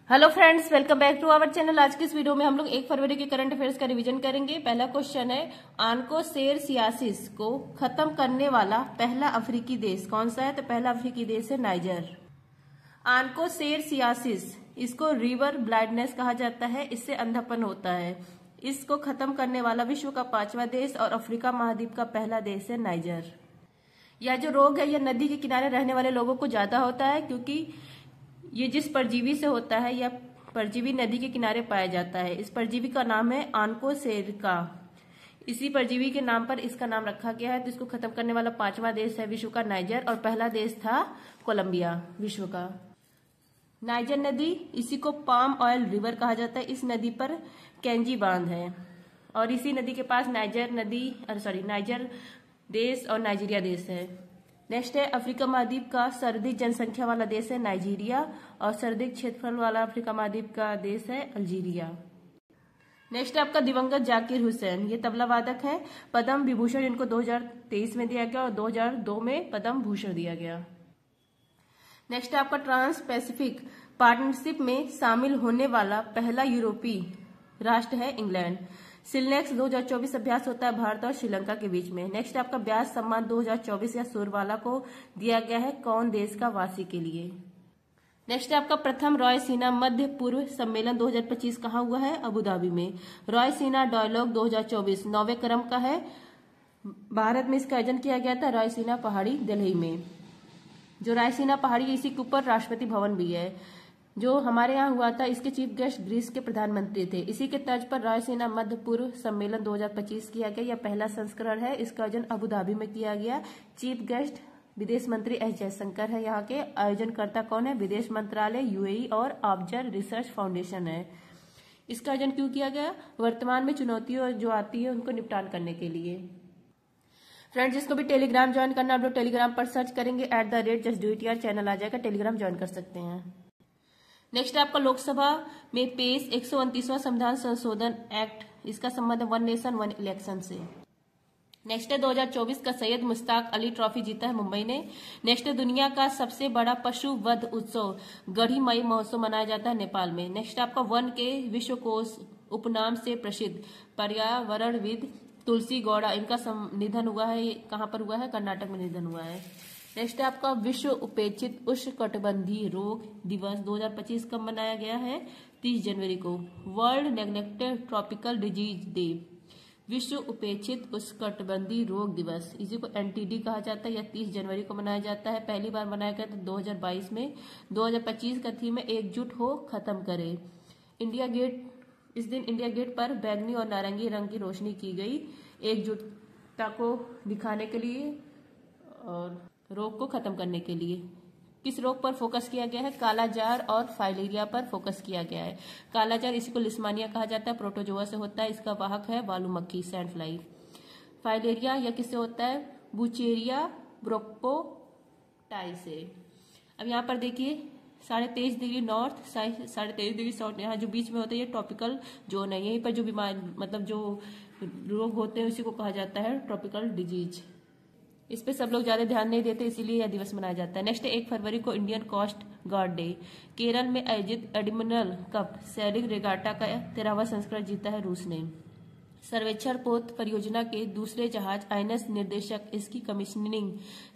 Hello friends, welcome back to our channel. आज की इस वीडियो में हम लोग 1 फरवरी के करंट अफेयर्स का रिवीजन करेंगे। पहला क्वेश्चन है, आन्कोसेरसियासिस को खत्म करने वाला पहला अफ्रीकी देश कौन सा है? तो पहला अफ्रीकी देश है नाइजर। आन्कोसेरसियासिस, इसको रिवर ब्लाइंडनेस कहा जाता है, इससे अंधापन होता है। इसको खत्म करने वाला विश्व का 5वां देश और अफ्रीका महाद्वीप का पहला देश है नाइजर। यह जो रोग है यह नदी के किनारे रहने वाले लोगों को ज्यादा होता है, क्योंकि ये जिस परजीवी से होता है यह परजीवी नदी के किनारे पाया जाता है। इस परजीवी का नाम है आन्कोसेरिका। इसी परजीवी के नाम पर इसका नाम रखा गया है। तो इसको खत्म करने वाला 5वां देश है विश्व का नाइजर, और पहला देश था कोलंबिया विश्व का। नाइजर नदी, इसी को पाम ऑयल रिवर कहा जाता है। इस नदी पर कैंजी बांध है और इसी नदी के पास नाइजर देश और नाइजीरिया देश है। नेक्स्ट है, अफ्रीका महाद्वीप का सर्वाधिक जनसंख्या वाला देश है नाइजीरिया, और सर्वाधिक क्षेत्रफल वाला अफ्रीका महाद्वीप का देश है अल्जीरिया। नेक्स्ट है आपका दिवंगत जाकिर हुसैन। ये तबला वादक है। पद्म विभूषण इनको 2023 में दिया गया और 2002 में पद्म भूषण दिया गया। नेक्स्ट है आपका ट्रांस पैसिफिक पार्टनरशिप में शामिल होने वाला पहला यूरोपीय राष्ट्र है इंग्लैंड। सिलनेक्स 2024 अभ्यास होता है भारत और श्रीलंका के बीच में। नेक्स्ट आपका व्यास सम्मान 2024 या सूरवाला को दिया गया है कौन देश का वासी के लिए? नेक्स्ट है आपका प्रथम रायसीना मध्य पूर्व सम्मेलन 2025 कहाँ हुआ है? अबू धाबी में। रायसीना डायलॉग 2024 9वें क्रम का है। भारत में इसका आयोजन किया गया था रायसीना पहाड़ी दिल्ली में। जो रायसीना पहाड़ी, इसी के ऊपर राष्ट्रपति भवन भी है। जो हमारे यहाँ हुआ था इसके चीफ गेस्ट ग्रीस के प्रधानमंत्री थे। इसी के तर्ज पर रायसीना मध्य पूर्व सम्मेलन 2025 किया गया। यह पहला संस्करण है। इसका आयोजन अबू धाबी में किया गया। चीफ गेस्ट विदेश मंत्री एस जयशंकर है। यहाँ के आयोजनकर्ता कौन है? विदेश मंत्रालय, यूएई और आबजर रिसर्च फाउंडेशन है। इसका आयोजन क्यों किया गया? वर्तमान में चुनौतियों जो आती है उनको निपटान करने के लिए। फ्रेंड्स, जिसको भी टेलीग्राम ज्वाइन करना, आप लोग टेलीग्राम पर सर्च करेंगे @justdoityar चैनल आ जाएगा, टेलीग्राम ज्वाइन कर सकते हैं। नेक्स्ट आपका लोकसभा में पेश 129वां संविधान संशोधन एक्ट, इसका संबंध है वन नेशन वन इलेक्शन से। नेक्स्ट है 2024 का सैयद मुश्ताक अली ट्रॉफी जीता है मुंबई ने। नेक्स्ट है दुनिया का सबसे बड़ा पशु वध उत्सव गढ़ी मई महोत्सव मनाया जाता है नेपाल में। नेक्स्ट आपका वन के विश्वकोश उपनाम से प्रसिद्ध पर्यावरणविद तुलसी गौड़ा, इनका निधन हुआ है। ये कहाँ पर हुआ है? कर्नाटक में निधन हुआ है। नेक्स्ट है आपका विश्व उपेक्षित उष्णकटिबंधीय रोग दिवस 2025 कब मनाया गया है? 30 जनवरी को। World neglected tropical disease day, विश्व उपेक्षित उष्णकटिबंधीय रोग दिवस, इसी को एनटीडी कहा जाता है। यह 30 जनवरी को मनाया जाता है। पहली बार मनाया गया था 2022 में। 2025 का थीम है एकजुट हो खत्म करे। इंडिया गेट, इस दिन इंडिया गेट पर बैंगनी और नारंगी रंग की रोशनी की गई एकजुटता को दिखाने के लिए और रोग को खत्म करने के लिए। किस रोग पर फोकस किया गया है? कालाजार और फाइलेरिया पर फोकस किया गया है। कालाजार, इसी को लिस्मानिया कहा जाता है, प्रोटोजोआ से होता है। इसका वाहक है बालू मक्खी सैंड फ्लाई। फाइलेरिया यह किससे होता है? बुचेरिया ब्रोकोटाई से। अब यहाँ पर देखिए 23.5 डिग्री नॉर्थ, 23.5 डिग्री साउथ, यहाँ जो बीच में होता है ये ट्रॉपिकल जोन है। यहीं पर जो बीमारी मतलब जो रोग होते हैं उसी को कहा जाता है ट्रॉपिकल डिजीज। इस पे सब लोग ज्यादा ध्यान नहीं देते, इसीलिए यह दिवस मनाया जाता है। नेक्स्ट 1 फरवरी को Indian coast guard day. Kerala में आयोजित एडमिरल कप सैनिक रेगाटा का 13वां संस्करण जीता है रूस ने। सर्वेक्षण पोत परियोजना के दूसरे जहाज आईएनएस निर्देशक, इसकी कमीशनिंग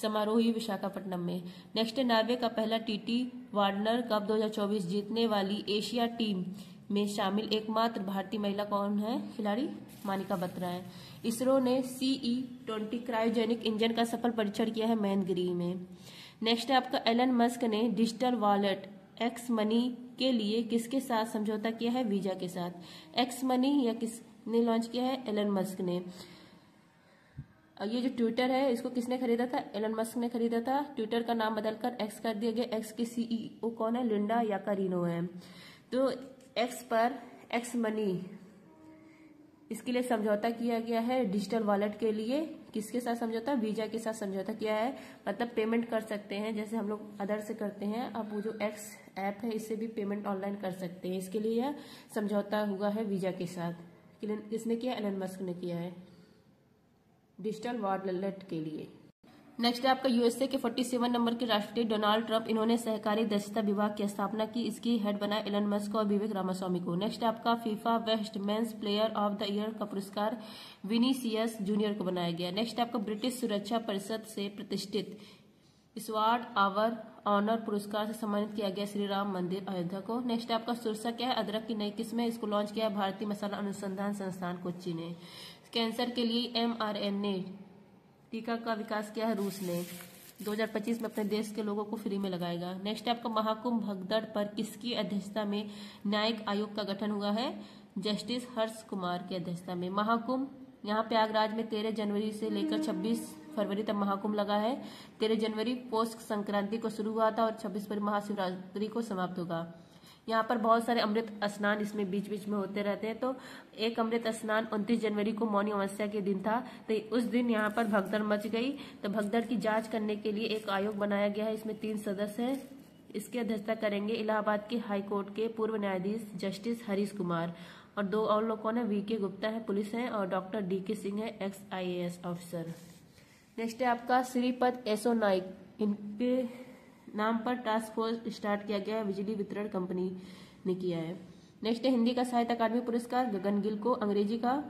समारोह हुई विशाखापट्टनम में। नेक्स्ट नॉर्वे का पहला टीटी वार्नर कप 2024 जीतने वाली एशिया टीम में शामिल एकमात्र भारतीय महिला कौन है खिलाड़ी? मानिका बत्रा है। इसरो ने CE-20 क्रायोजेनिक इंजन का सफल परीक्षण किया है मैनगिरी में। नेक्स्ट है आपका एलन मस्क ने डिजिटल वॉलेट एक्स मनी के लिए किसके साथ समझौता किया है? वीजा के साथ। एक्स मनी या किसने लॉन्च किया है? एलन मस्क ने। ये जो ट्विटर है इसको किसने खरीदा था? एलन मस्क ने खरीदा था। ट्विटर का नाम बदलकर एक्स कर दिया गया। एक्स के CEO कौन है? लिंडा याकारिनो है। तो एक्स पर एक्स मनी, इसके लिए समझौता किया गया है डिजिटल वॉलेट के लिए। किसके साथ समझौता? वीजा के साथ समझौता किया है। मतलब पेमेंट कर सकते हैं जैसे हम लोग अदर से करते हैं। अब वो जो एक्स ऐप है इससे भी पेमेंट ऑनलाइन कर सकते हैं। इसके लिए यह समझौता हुआ है वीजा के साथ। किसने किया? एलन मस्क ने किया है डिजिटल वॉलेट के लिए। नेक्स्ट है आपका यूएसए के 47 नंबर के राष्ट्रपति डोनाल्ड ट्रंप, इन्होंने सहकारी दक्षता विभाग की स्थापना की। इसकी हेड बनाया एलन मस्क और विवेक रामास्वामी को। नेक्स्ट आपका FIFA best men's player of the year का पुरस्कार विनीसियस जूनियर को बनाया गया। नेक्स्ट आपका ब्रिटिश सुरक्षा परिषद से प्रतिष्ठित स्वॉर्ड आवर ऑनर पुरस्कार से सम्मानित किया गया श्री राम मंदिर अयोध्या को। नेक्स्ट आपका सुरसा क्या है, अदरक की नई किस्म है, इसको लॉन्च किया भारतीय मसाला अनुसंधान संस्थान कोच्चि ने। कैंसर के लिए mRNA टीका का विकास किया है रूस ने। 2025 में अपने देश के लोगों को फ्री में लगाएगा। नेक्स्ट आपका महाकुंभ भगदड़ पर किसकी अध्यक्षता में न्यायिक आयोग का गठन हुआ है, जस्टिस हर्ष कुमार की अध्यक्षता में। महाकुंभ यहाँ प्रयागराज में 13 जनवरी से लेकर 26 फरवरी तक महाकुंभ लगा है। 13 जनवरी पौष संक्रांति को शुरू हुआ था और 26 फरवरी महाशिवरात्रि को समाप्त होगा। यहाँ पर बहुत सारे अमृत स्नान इसमें बीच बीच में होते रहते हैं। तो एक अमृत स्नान 29 जनवरी को मौनी अमावस्या के दिन था, तो उस दिन यहाँ पर भगदड़ मच गई। तो भगदड़ की जांच करने के लिए एक आयोग बनाया गया है, इसमें 3 सदस्य हैं। इसकी अध्यक्षता करेंगे इलाहाबाद के हाई कोर्ट के पूर्व न्यायाधीश जस्टिस हरीश कुमार, और 2 और लोग कौन है, वीके गुप्ता है पुलिस है, और डॉक्टर डीके सिंह है एक्स IAS ऑफिसर। नेक्स्ट है आपका श्रीपद यसो नाइक, इनके नाम पर टास्क फोर्स स्टार्ट किया गया है, बिजली वितरण कंपनी ने किया है। नेक्स्ट है हिंदी का साहित्य अकादमी पुरस्कार गगन गिल को, अंग्रेजी का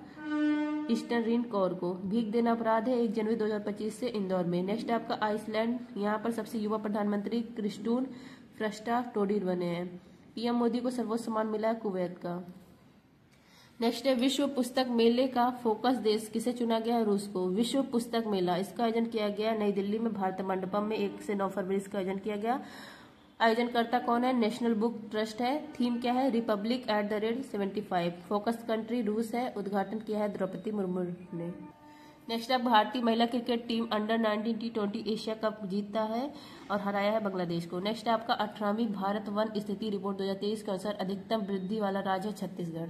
ईस्टर्न रिन कौर को। भीख देना अपराध है 1 जनवरी 2025 से इंदौर में। नेक्स्ट आपका आइसलैंड, यहाँ पर सबसे युवा प्रधानमंत्री क्रिस्टून फ्रस्टा टोडीर बने हैं। PM मोदी को सर्वोच्च सम्मान मिला है कुवैत का। नेक्स्ट है विश्व पुस्तक मेले का फोकस देश किसे चुना गया है, रूस को। विश्व पुस्तक मेला इसका आयोजन किया गया नई दिल्ली में भारत मंडपम में 1 से 9 फरवरी इसका आयोजन किया गया। आयोजनकर्ता कौन है, नेशनल बुक ट्रस्ट है। थीम क्या है, रिपब्लिक @75। फोकस कंट्री रूस है। उद्घाटन किया है द्रौपदी मुर्मू ने। नेक्स्ट अब भारतीय महिला cricket team under-19 T20 Asia cup जीता है और हराया है बांग्लादेश को। नेक्स्ट आपका 18वीं भारत वन स्थिति रिपोर्ट 2023 के अनुसार अधिकतम वृद्धि वाला राज्य है छत्तीसगढ़।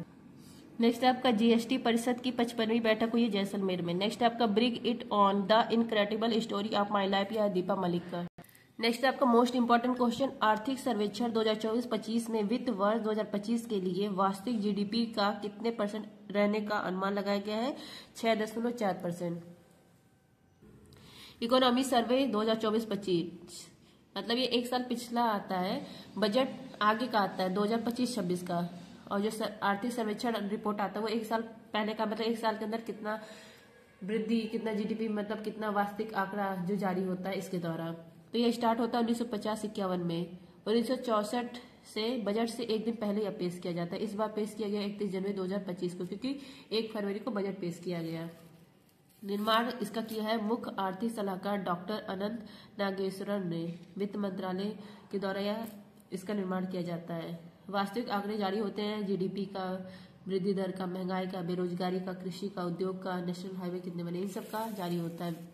नेक्स्ट आपका GST परिषद की 55वीं बैठक हुई है जैसलमेर में। नेक्स्ट आपका bring it on the incredible story of my life या दीपा मलिक का। नेक्स्ट आपका मोस्ट इंपोर्टेंट क्वेश्चन, आर्थिक सर्वेक्षण 2024-25 में वित्त वर्ष 2025 के लिए वास्तविक GDP का कितने % रहने का अनुमान लगाया गया है, 6.4%। इकोनॉमी सर्वे 2024-25 मतलब ये 1 साल पिछला आता है, बजट आगे का आता है 2025-26 का, और जो आर्थिक सर्वेक्षण रिपोर्ट आता है वो 1 साल पहले का, मतलब 1 साल के अंदर कितना वृद्धि, कितना GDP, मतलब कितना वास्तविक आंकड़ा जो जारी होता है इसके द्वारा। तो ये स्टार्ट होता है 1950-51 में। 1964 से बजट से 1 दिन पहले यह पेश किया जाता है। इस बार पेश किया गया 31 जनवरी 2025 को, क्योंकि 1 फरवरी को बजट पेश किया गया। निर्माण इसका किया है मुख्य आर्थिक सलाहकार डॉक्टर अनंत नागेश्वरन ने। वित्त मंत्रालय के द्वारा यह इसका निर्माण किया जाता है। वास्तविक आंकड़े जारी होते हैं GDP का, वृद्धि दर का, महंगाई का, बेरोजगारी का, कृषि का, उद्योग का, नेशनल हाईवे कितने बने, इन सब का जारी होता है।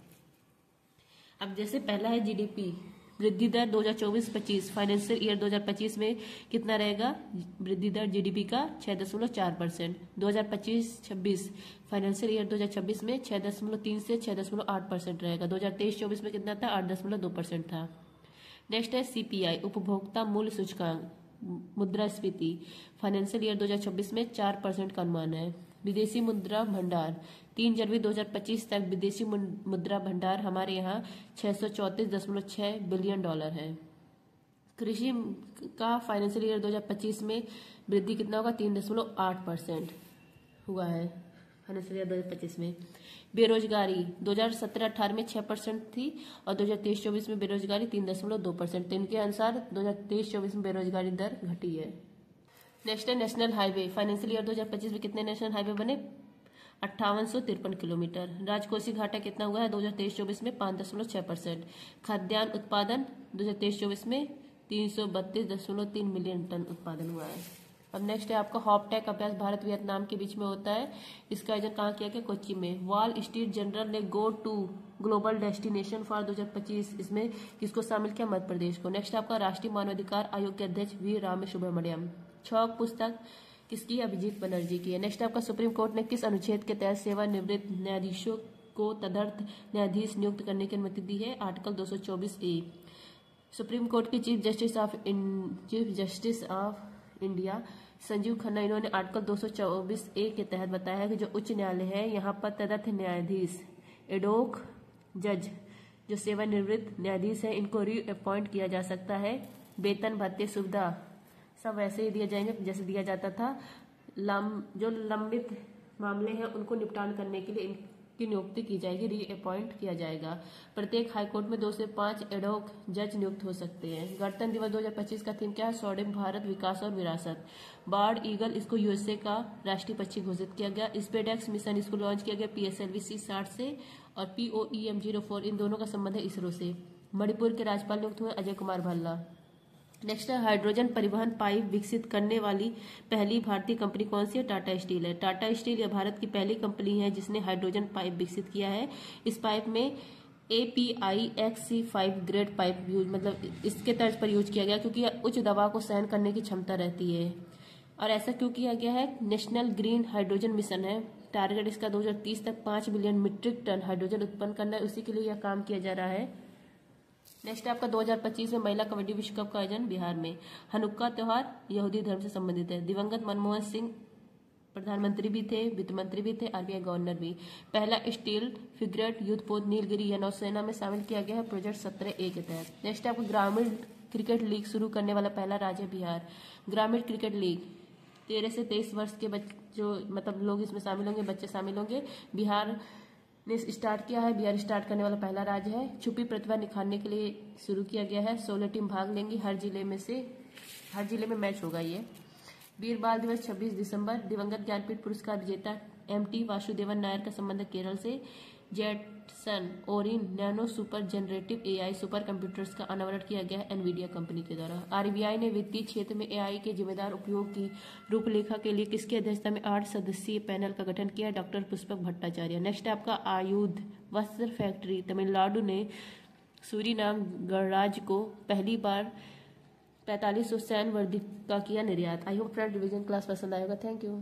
अब जैसे पहला है GDP वृद्धि दर 2024-25 फाइनेंशियल ईयर 2025 में कितना रहेगा, वृद्धि दर GDP का 6.4%। 2025-26 फाइनेंशियल ईयर 2026 में 6.3 से 6.8% रहेगा। 2023-24 में कितना था, 8.2% था। नेक्स्ट है CPI उपभोक्ता मूल्य सूचकांक मुद्रास्फीति फाइनेंशियल ईयर 2026 में 4% का अनुमान है। विदेशी मुद्रा भंडार 3 जनवरी 2025 तक विदेशी मुद्रा भंडार हमारे यहाँ $634.6 बिलियन है। कृषि का फाइनेंशियल ईयर 2025 में वृद्धि कितना होगा, 3.8% हुआ है फाइनेंशियल ईयर 2025 में। बेरोजगारी 2017-18 में 6% थी और 2023-24 में बेरोजगारी 3.2%। इनके अनुसार 2023-24 में बेरोजगारी दर घटी है। नेक्स्ट है नेशनल हाईवे फाइनेंशियल ईयर 2025 में कितने नेशनल हाईवे बने, 5853 किलोमीटर। राजकोषीय घाटा कितना हुआ है 2023-24 में, 5.6%। खाद्यान्न उत्पादन 2023-24 में 332.3 मिलियन टन उत्पादन हुआ है। अब नेक्स्ट है आपका हॉपटेक अभ्यास भारत वियतनाम के बीच में होता है। इसका आयोजन कहाँ किया गया, कोच्चि में। वॉल स्ट्रीट जर्नल ने go to global destination for 2025 इसमें किसको शामिल किया, मध्य प्रदेश को। नेक्स्ट आपका राष्ट्रीय मानवाधिकार आयोग के अध्यक्ष V राम सुब्रमण्यम। छौक पुस्तक किसकी, अभिजीत बनर्जी की है। नेक्स्ट आपका सुप्रीम कोर्ट ने किस अनुच्छेद के तहत सेवानिवृत्त न्यायाधीशों को तदर्थ न्यायाधीश नियुक्त करने की अनुमति दी है, आर्टिकल 224A। सुप्रीम कोर्ट के chief justice of India Sanjeev Khanna, इन्होंने आर्टिकल 224A के तहत बताया है कि जो उच्च न्यायालय है यहाँ पर तदर्थ न्यायाधीश एडोक जज जो सेवानिवृत्त न्यायाधीश हैं इनको रीअपॉइंट किया जा सकता है। वेतन भत्ते सुविधा सब वैसे ही दिए जाएंगे जैसे दिया जाता था। जो लंबित मामले हैं उनको निपटान करने के लिए इनकी नियुक्ति की जाएगी, रीअपॉइंट किया जाएगा। प्रत्येक हाईकोर्ट में 2 से 5 एडहॉक जज नियुक्त हो सकते हैं। गणतंत्र दिवस 2025 का थीम क्या है? स्वर्णिम भारत, विकास और विरासत। बर्ड ईगल इसको यूएसए का राष्ट्रीय पक्षी घोषित किया गया। स्पेसएक्स मिशन इसको लॉन्च किया गया PSLV-C60 से, और POEM-04 इन दोनों का संबंध है इसरो से। मणिपुर के राज्यपाल नियुक्त हुए अजय कुमार भल्ला। नेक्स्ट है हाइड्रोजन परिवहन पाइप विकसित करने वाली पहली भारतीय कंपनी कौन सी है? टाटा स्टील है। टाटा स्टील यह भारत की पहली कंपनी है जिसने हाइड्रोजन पाइप विकसित किया है। इस पाइप में API XC5 grade pipe use मतलब इसके तर्ज पर यूज किया गया क्योंकि यह उच्च दबाव को सहन करने की क्षमता रहती है। और ऐसा क्यों किया गया है? नेशनल ग्रीन हाइड्रोजन मिशन है। टारगेट इसका 2030 तक 5 बिलियन मीट्रिक टन हाइड्रोजन उत्पन्न करना है, उसी के लिए यह काम किया जा रहा है। नेक्स्ट आपका 2025 में महिला कबड्डी विश्व कप का आयोजन बिहार में। हनुक्का त्योहार यहूदी धर्म से संबंधित है। दिवंगत मनमोहन सिंह प्रधानमंत्री भी थे, वित्त मंत्री भी थे, RBI गवर्नर भी। पहला स्टील फ्रिगेट युद्धपोत नीलगिरी या नौसेना में शामिल किया गया है प्रोजेक्ट 17A के तहत। नेक्स्ट आपको ग्रामीण क्रिकेट लीग शुरू करने वाला पहला राज्य बिहार। ग्रामीण क्रिकेट लीग 13 से 23 वर्ष के जो मतलब लोग इसमें शामिल होंगे, बच्चे शामिल होंगे। बिहार ने स्टार्ट किया है। बिहार स्टार्ट करने वाला पहला राज्य है। छुपी प्रतिभा निखारने के लिए शुरू किया गया है। 16 टीम भाग लेंगी। हर जिले में मैच होगा ये। वीर बाल दिवस 26 दिसंबर। दिवंगत ज्ञानपीठ पुरस्कार विजेता MT वासुदेवन नायर का संबंध केरल से। Jetson Orin Nano super generative AI super computers का अनावरण किया गया है एनवीडिया कंपनी के द्वारा। RBI ने वित्तीय क्षेत्र में AI के जिम्मेदार उपयोग की रूपरेखा के लिए किसकी अध्यक्षता में 8 सदस्यीय पैनल का गठन किया? डॉक्टर पुष्पक भट्टाचार्य। नेक्स्ट आपका आयुध वस्त्र फैक्ट्री तमिलनाडु ने सूरीनाम गणराज्य को पहली बार 4500 सैन्य वर्दी का किया निर्यात। I hope friend revision class पसंद आएगा। Thank you.